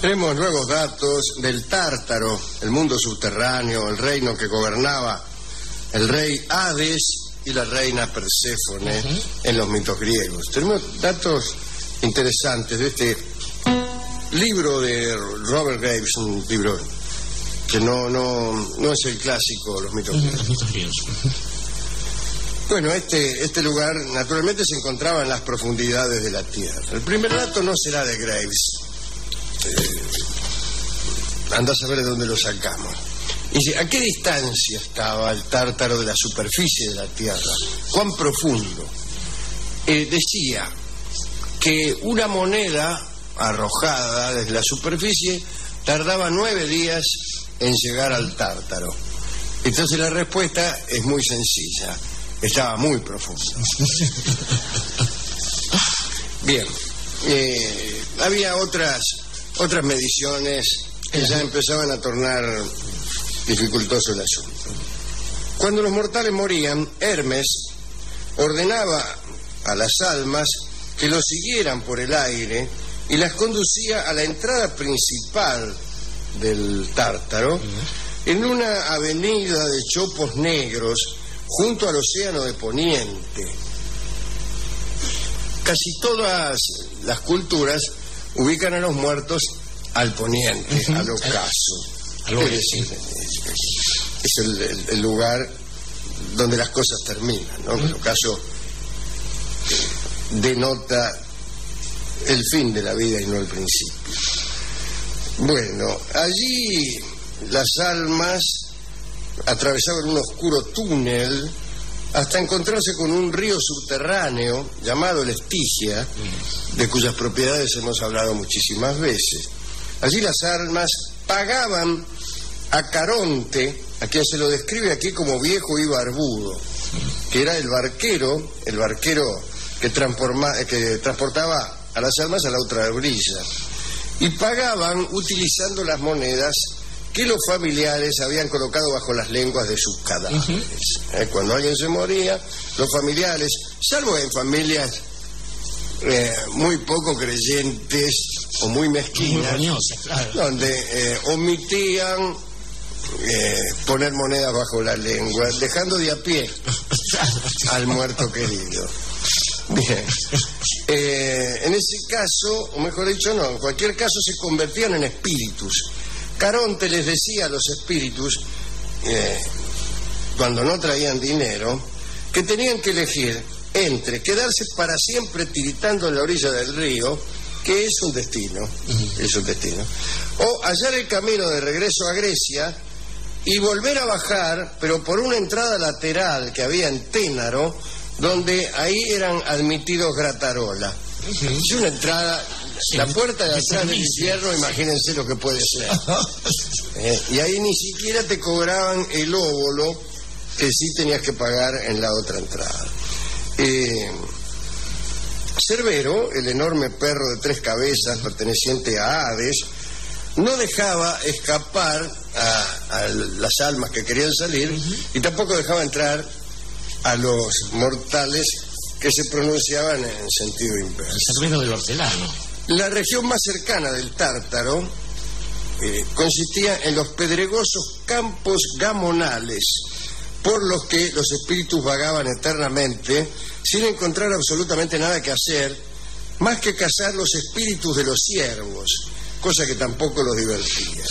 Tenemos nuevos datos del Tártaro, el mundo subterráneo, el reino que gobernaba el rey Hades y la reina Perséfone en los mitos griegos. Tenemos datos interesantes de este libro de Robert Graves, un libro que no es el clásico, los mitos griegos. Los mitos griegos. Bueno, este lugar naturalmente se encontraba en las profundidades de la tierra. El primer dato no será de Graves. Anda a saber de dónde lo sacamos. Dice, ¿a qué distancia estaba el Tártaro de la superficie de la tierra? ¿Cuán profundo? Decía que una moneda arrojada desde la superficie tardaba 9 días en llegar al Tártaro. Entonces la respuesta es muy sencilla. Estaba muy profundo. Bien. Había otras mediciones que ya empezaban a tornar dificultoso el asunto. Cuando los mortales morían, Hermes ordenaba a las almas que los siguieran por el aire y las conducía a la entrada principal del Tártaro en una avenida de chopos negros junto al océano de Poniente. Casi todas las culturas ubican a los muertos al poniente, al ocaso. Es decir, es el lugar donde las cosas terminan, ¿no? El ocaso denota el fin de la vida y no el principio. Bueno, allí las almas atravesaban un oscuro túnel hasta encontrarse con un río subterráneo llamado el Estigia, de cuyas propiedades hemos hablado muchísimas veces. Allí las almas pagaban a Caronte, a quien se lo describe aquí como viejo y barbudo, que era el barquero que transportaba a las almas a la otra orilla, y pagaban utilizando las monedas que los familiares habían colocado bajo las lenguas de sus cadáveres. Cuando alguien se moría, los familiares, salvo en familias muy poco creyentes o muy mezquinas, claro, donde omitían poner monedas bajo la lengua, dejando de a pie al muerto querido. Bien. En ese caso, o mejor dicho, no, en cualquier caso se convertían en espíritus. Caronte les decía a los espíritus, cuando no traían dinero, que tenían que elegir entre quedarse para siempre tiritando en la orilla del río, que es un destino, o hallar el camino de regreso a Grecia y volver a bajar, pero por una entrada lateral que había en Ténaro, donde ahí eran admitidos gratarola. Es una entrada, la puerta de atrás del infierno, imagínense lo que puede ser. Y ahí ni siquiera te cobraban el óbolo que sí tenías que pagar en la otra entrada. Cerbero, el enorme perro de 3 cabezas perteneciente a Hades, no dejaba escapar a las almas que querían salir y tampoco dejaba entrar a los mortales que se pronunciaban en sentido inverso. El Cerbero del hortelano. La región más cercana del Tártaro consistía en los pedregosos campos gamonales, por los que los espíritus vagaban eternamente sin encontrar absolutamente nada que hacer más que cazar los espíritus de los ciervos, cosa que tampoco los divertía.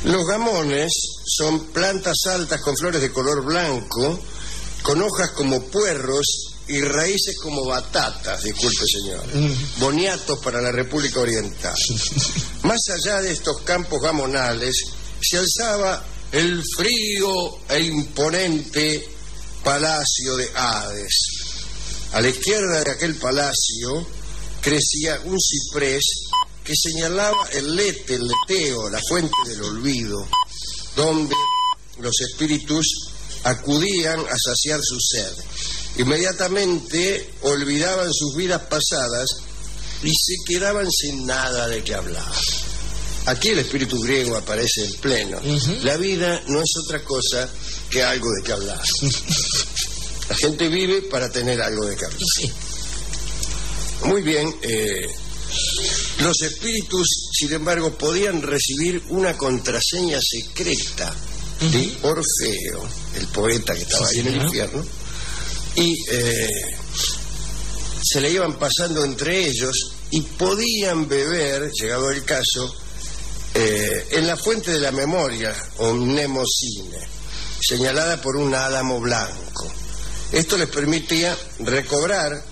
Los gamones son plantas altas con flores de color blanco, con hojas como puerros y raíces como batatas, disculpe señor, boniatos para la República Oriental. Más allá de estos campos gamonales se alzaba el frío e imponente palacio de Hades. A la izquierda de aquel palacio crecía un ciprés que señalaba el leteo, la fuente del olvido, donde los espíritus acudían a saciar su sed. Inmediatamente olvidaban sus vidas pasadas y se quedaban sin nada de qué hablar. Aquí el espíritu griego aparece en pleno. La vida no es otra cosa que algo de qué hablar. La gente vive para tener algo de qué hablar. Muy bien. Los espíritus, sin embargo, podían recibir una contraseña secreta de Orfeo, el poeta que estaba ahí en el infierno, y se le iban pasando entre ellos y podían beber, llegado el caso, en la fuente de la memoria, o mnemosine, señalada por un álamo blanco. Esto les permitía recobrar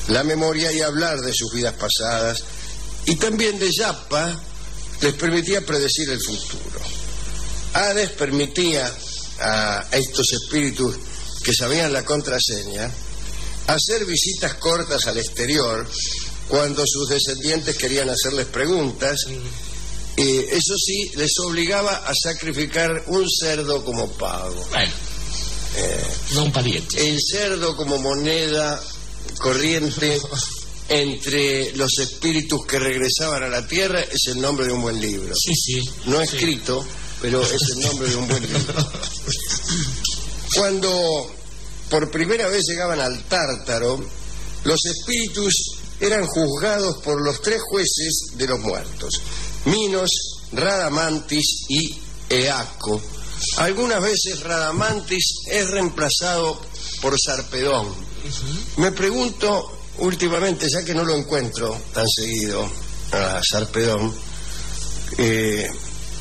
la memoria y hablar de sus vidas pasadas, y también de Yapa les permitía predecir el futuro. Hades permitía a estos espíritus que sabían la contraseña hacer visitas cortas al exterior cuando sus descendientes querían hacerles preguntas. Eso sí, les obligaba a sacrificar un cerdo como pago. Bueno, no un pariente. El cerdo como moneda corriente entre los espíritus que regresaban a la tierra es el nombre de un buen libro. Sí. No escrito, pero es el nombre de un buen libro. Cuando por primera vez llegaban al Tártaro, los espíritus eran juzgados por los 3 jueces de los muertos: Minos, Radamantis y Eaco. Algunas veces Radamantis es reemplazado por Sarpedón. Me pregunto últimamente, ya que no lo encuentro tan seguido a Sarpedón,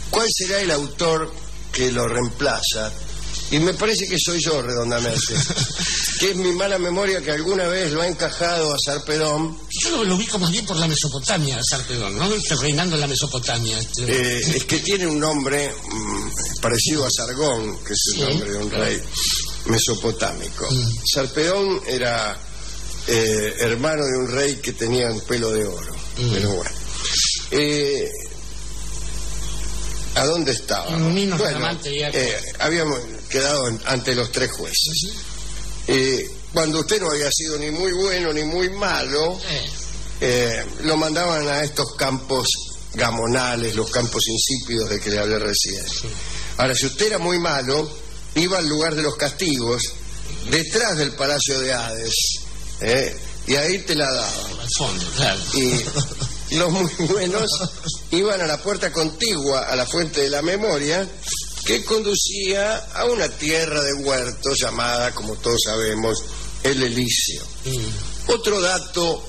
¿cuál será el autor que lo reemplaza? Y me parece que soy yo, redondamente, que es mi mala memoria que alguna vez lo ha encajado a Sarpedón. Yo lo ubico más bien por la Mesopotamia, Sarpedón, ¿no? Reinando en la Mesopotamia. Es que tiene un nombre parecido a Sargón, que es el nombre de un rey mesopotámico. Sarpedón era hermano de un rey que tenía un pelo de oro. Pero bueno. ¿A dónde estaba? Minos, bueno, habíamos quedado ante los 3 jueces. Cuando usted no había sido ni muy bueno ni muy malo, lo mandaban a estos campos gamonales, los campos insípidos de que le hablé recién. Ahora, si usted era muy malo, iba al lugar de los castigos, detrás del palacio de Hades, y ahí te la daban. Al fondo, claro. Y los muy buenos iban a la puerta contigua a la fuente de la memoria, que conducía a una tierra de huertos llamada, como todos sabemos, el Elíseo. Otro dato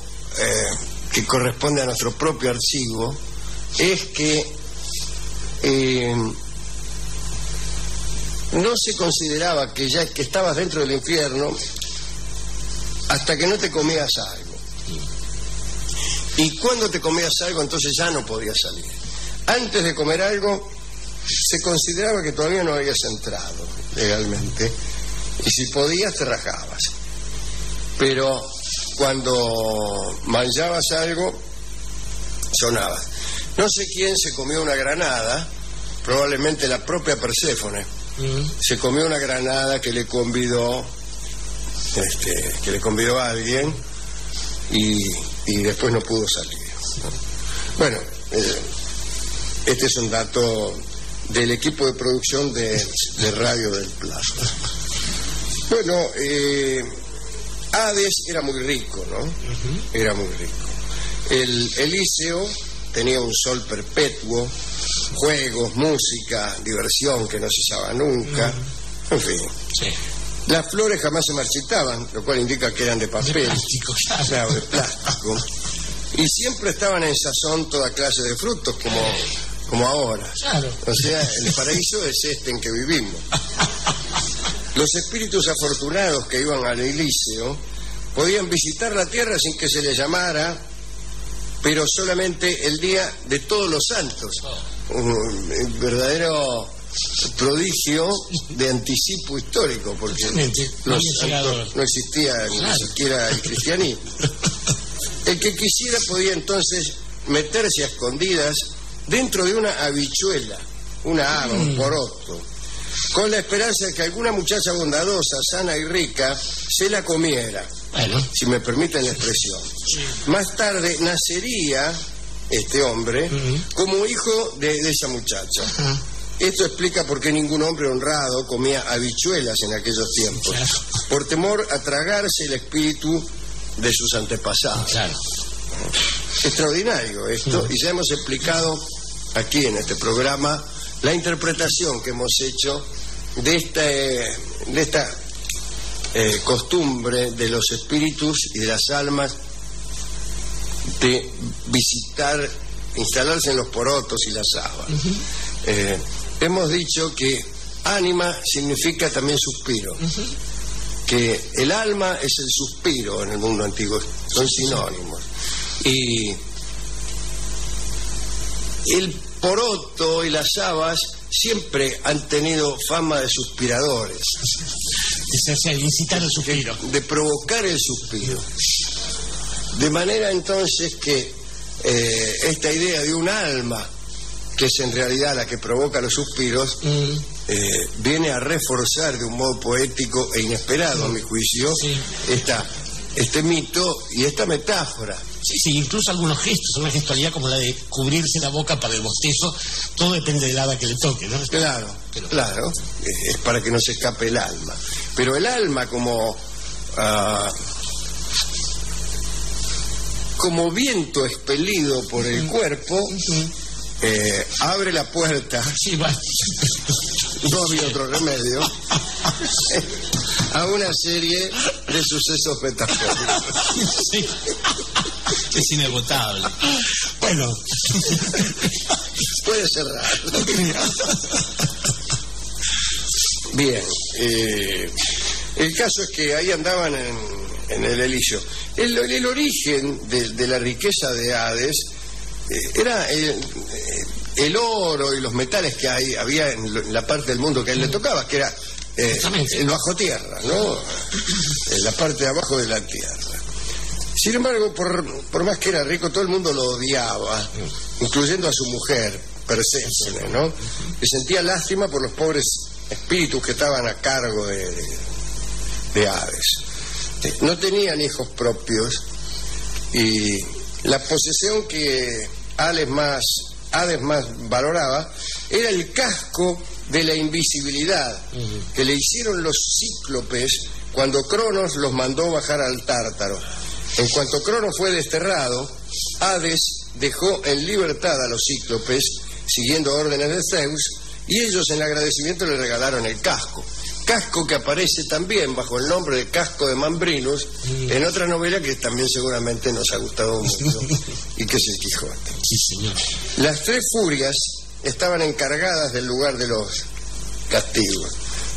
que corresponde a nuestro propio archivo es que no se consideraba que ya que estabas dentro del infierno hasta que no te comías algo. Y cuando te comías algo, entonces ya no podías salir. Antes de comer algo, se consideraba que todavía no habías entrado legalmente, y si podías te rajabas. Pero cuando manjabas algo, sonabas. No sé quién se comió una granada, probablemente la propia Perséfone. Se comió una granada que le convidó a alguien, y después no pudo salir, ¿no? Bueno, este es un dato del equipo de producción de Radio del Plata. Bueno, Hades era muy rico, ¿no? Era muy rico. El Elíseo tenía un sol perpetuo, juegos, música, diversión que no cesaba nunca, en fin. Sí. Las flores jamás se marchitaban, lo cual indica que eran de papel. De plástico, claro, de plástico. Y siempre estaban en sazón toda clase de frutos, como ahora. Claro. O sea, el paraíso es este en que vivimos. Los espíritus afortunados que iban al Elíseo podían visitar la tierra sin que se les llamara, pero solamente el día de Todos los Santos. Un verdadero prodigio de anticipo histórico, porque los santos no existía ni siquiera el cristianismo. El que quisiera podía entonces meterse a escondidas dentro de una habichuela, una haba, un poroto, con la esperanza de que alguna muchacha bondadosa, sana y rica se la comiera, si me permiten la expresión. Más tarde nacería este hombre como hijo de esa muchacha. Esto explica por qué ningún hombre honrado comía habichuelas en aquellos tiempos, por temor a tragarse el espíritu de sus antepasados. extraordinario esto, y ya hemos explicado aquí en este programa la interpretación que hemos hecho de esta costumbre de los espíritus y de las almas de visitar, instalarse en los porotos y las habas. Hemos dicho que ánima significa también suspiro, que el alma es el suspiro en el mundo antiguo, son sinónimos, y el poroto y las habas siempre han tenido fama de suspiradores, de incitar el suspiro, de provocar el suspiro, de manera entonces que esta idea de un alma, que es en realidad la que provoca los suspiros, viene a reforzar de un modo poético e inesperado, a mi juicio, este mito y esta metáfora. Sí, incluso algunos gestos, una gestualidad como la de cubrirse la boca para el bostezo, todo depende del hada que le toque, ¿no? Claro, es para que no se escape el alma. Pero el alma como viento expelido por el cuerpo, abre la puerta, no había otro remedio, a una serie de sucesos metafóricos. Sí. Es inagotable. Bueno, puede cerrar. Bien, el caso es que ahí andaban en el Elisio. El origen de la riqueza de Hades era el oro y los metales que había en la parte del mundo que a él le tocaba, que era el bajo tierra, ¿no? En la parte de abajo de la tierra. Sin embargo, por más que era rico, todo el mundo lo odiaba, incluyendo a su mujer, Perséfone, ¿no? Que sentía lástima por los pobres espíritus que estaban a cargo de Hades. No tenían hijos propios, y la posesión que Hades más valoraba era el casco de la invisibilidad que le hicieron los cíclopes cuando Cronos los mandó bajar al Tártaro. En cuanto Cronos fue desterrado, Hades dejó en libertad a los cíclopes, siguiendo órdenes de Zeus, y ellos en agradecimiento le regalaron el casco que aparece también bajo el nombre de Casco de Mambrinus en otra novela que también seguramente nos ha gustado mucho, y que es el Quijote. Sí, señor. Las tres furias estaban encargadas del lugar de los castigos.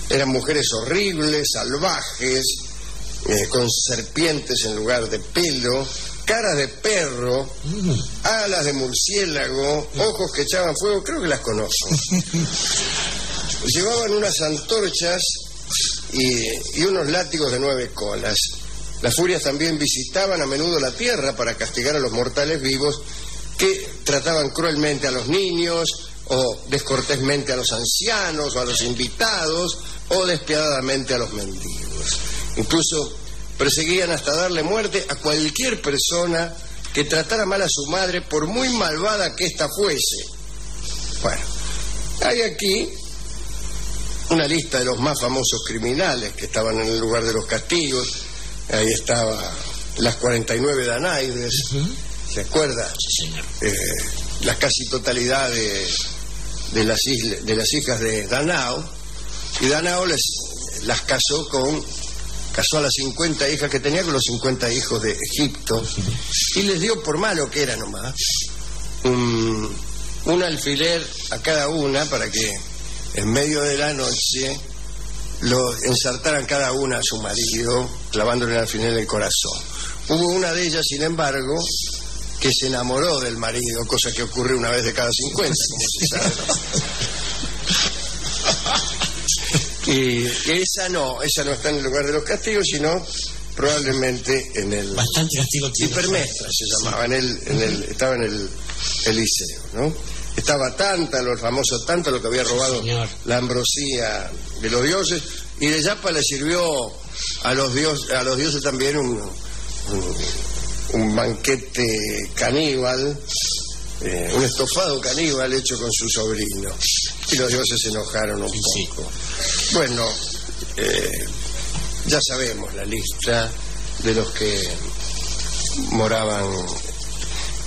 Eran mujeres horribles, salvajes, con serpientes en lugar de pelo, caras de perro, alas de murciélago, ojos que echaban fuego. Creo que las conozco. Llevaban unas antorchas y unos látigos de 9 colas. Las furias también visitaban a menudo la tierra para castigar a los mortales vivos que trataban cruelmente a los niños, o descortésmente a los ancianos, o a los invitados, o despiadadamente a los mendigos. Incluso perseguían hasta darle muerte a cualquier persona que tratara mal a su madre, por muy malvada que ésta fuese. Bueno, hay aquí una lista de los más famosos criminales que estaban en el lugar de los castigos. Ahí estaba las 49 Danaides, ¿se acuerda? Sí, señor. La casi totalidad de las hijas de Danao, y Danao las casó a las 50 hijas que tenía con los 50 hijos de Egipto, y les dio, por malo que era nomás, un alfiler a cada una para que en medio de la noche lo ensartaran cada una a su marido, clavándole el alfiler en el corazón. Hubo una de ellas, sin embargo, que se enamoró del marido, cosa que ocurre una vez de cada 50, como se sabe. Y esa no está en el lugar de los castigos, sino probablemente en el... Bastante castigo tiene. Hipermestra se llamaba, estaba en el Eliseo, ¿no? Estaba Tántalo, el famoso Tántalo, que había robado la ambrosía de los dioses, y de Yapa le sirvió a los dioses también un banquete caníbal, un estofado caníbal hecho con su sobrino, y los dioses se enojaron un poco. Bueno, ya sabemos la lista de los que moraban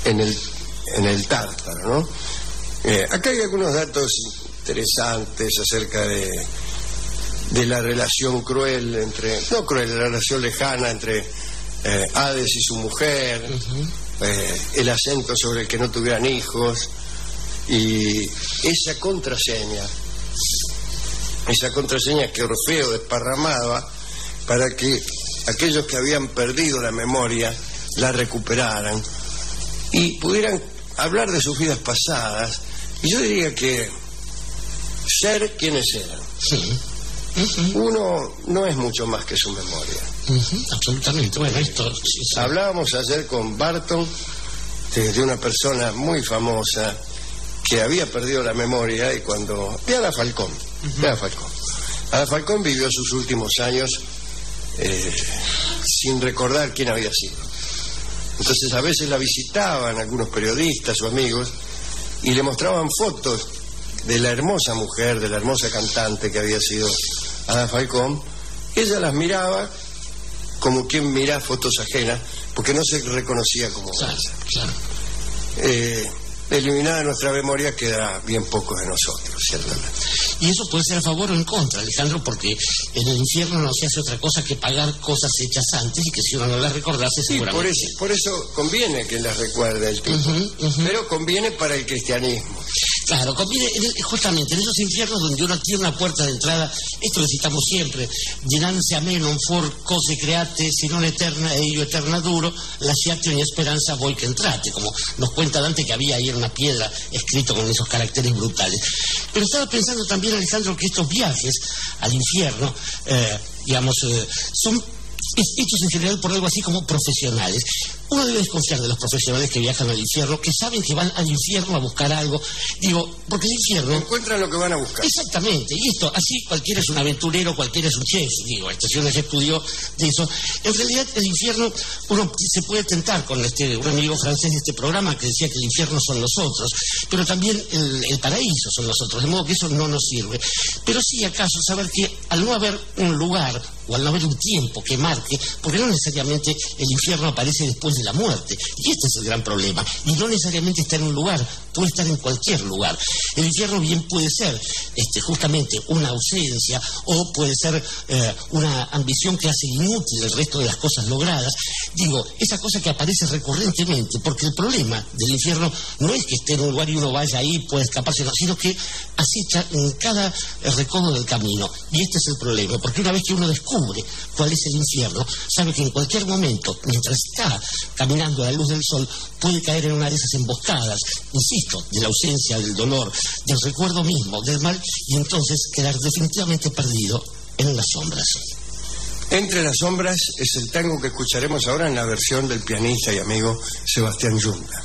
en el Tártaro, ¿no? Acá hay algunos datos interesantes acerca de la relación cruel la relación lejana entre Hades y su mujer, el acento sobre el que no tuvieran hijos, y esa contraseña que Orfeo desparramaba para que aquellos que habían perdido la memoria la recuperaran y pudieran hablar de sus vidas pasadas. Y yo diría que ser quienes eran. Sí. Uno no es mucho más que su memoria. Absolutamente. Bueno, esto... Sí. Hablábamos ayer con Barton de una persona muy famosa que había perdido la memoria, y cuando... Ada Falcón. Ada Falcón vivió sus últimos años sin recordar quién había sido. Entonces a veces la visitaban algunos periodistas o amigos y le mostraban fotos de la hermosa mujer, de la hermosa cantante que había sido Ada Falcón. Ella las miraba como quien mira fotos ajenas, porque no se reconocía como ella. Claro. Eliminada de nuestra memoria queda bien pocos de nosotros, ciertamente. Y eso puede ser a favor o en contra, Alejandro, porque en el infierno no se hace otra cosa que pagar cosas hechas antes, y que si uno no las recordase seguramente... Por eso conviene que las recuerde el tipo, pero conviene para el cristianismo. Claro, conviene justamente en esos infiernos donde uno tiene una puerta de entrada. Esto lo citamos siempre: dinanzi a me non for cose create, si non eterna e io eterna duro, lasciate ogni speranza voi che entrate, como nos cuenta Dante, que había ahí en una piedra escrito con esos caracteres brutales. Pero estaba pensando también, Alejandro, que estos viajes al infierno, son hechos en general por algo así como profesionales. Uno debe desconfiar de los profesionales que viajan al infierno, que saben que van al infierno a buscar algo. Digo, porque el infierno... encuentran lo que van a buscar. Exactamente. Y esto, así cualquiera es un aventurero, cualquiera es un chef. Digo, si uno ya estudió de eso. En realidad, el infierno, uno se puede tentar con un amigo francés de este programa que decía que el infierno son los otros, pero también el paraíso son los otros, de modo que eso no nos sirve. Pero sí, acaso, saber que al no haber un lugar, o al no haber un tiempo que marque, porque no necesariamente el infierno aparece después de la muerte, y este es el gran problema, y no necesariamente está en un lugar, puede estar en cualquier lugar. El infierno bien puede ser justamente una ausencia, o puede ser una ambición que hace inútil el resto de las cosas logradas. Digo, esa cosa que aparece recurrentemente, porque el problema del infierno no es que esté en un lugar y uno vaya ahí y pueda escaparse, no, sino que acecha en cada recodo del camino. Y este es el problema, porque una vez que uno descubre cuál es el infierno, sabe que en cualquier momento, mientras está caminando a la luz del sol, puede caer en una de esas emboscadas, insisto, de la ausencia, del dolor, del recuerdo mismo, del mal, y entonces quedar definitivamente perdido en las sombras. Entre las sombras es el tango que escucharemos ahora en la versión del pianista y amigo Sebastián Yunda.